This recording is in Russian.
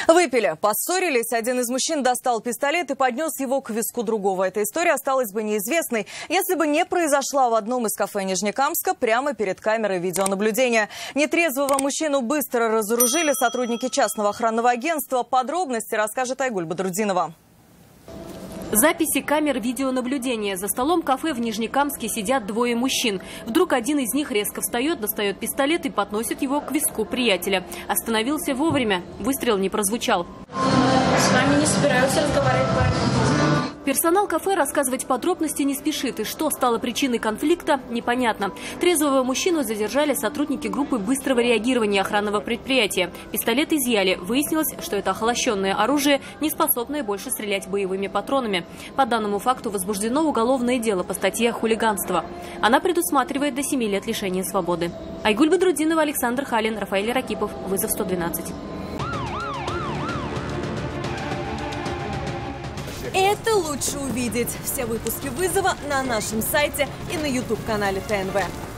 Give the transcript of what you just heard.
Выпили, поссорились, один из мужчин достал пистолет и поднес его к виску другого. Эта история осталась бы неизвестной, если бы не произошла в одном из кафе Нижнекамска прямо перед камерой видеонаблюдения. Нетрезвого мужчину быстро разоружили сотрудники частного охранного агентства. Подробности расскажет Айгуль Бадрудинова. Записи камер видеонаблюдения. За столом кафе в Нижнекамске сидят двое мужчин. Вдруг один из них резко встает, достает пистолет и подносит его к виску приятеля. Остановился вовремя. Выстрел не прозвучал. С вами не собираются разговаривать, парень. Персонал кафе рассказывать подробности не спешит. И что стало причиной конфликта, непонятно. Трезвого мужчину задержали сотрудники группы быстрого реагирования охранного предприятия. Пистолет изъяли. Выяснилось, что это охолощенное оружие, не способное больше стрелять боевыми патронами. По данному факту возбуждено уголовное дело по статье «Хулиганство». Она предусматривает до 7 лет лишения свободы. Айгуль Бадрудинова, Александр Халин, Рафаэль Ракипов. Вызов 112. Это лучше увидеть. Все выпуски «Вызова» на нашем сайте и на YouTube-канале ТНВ.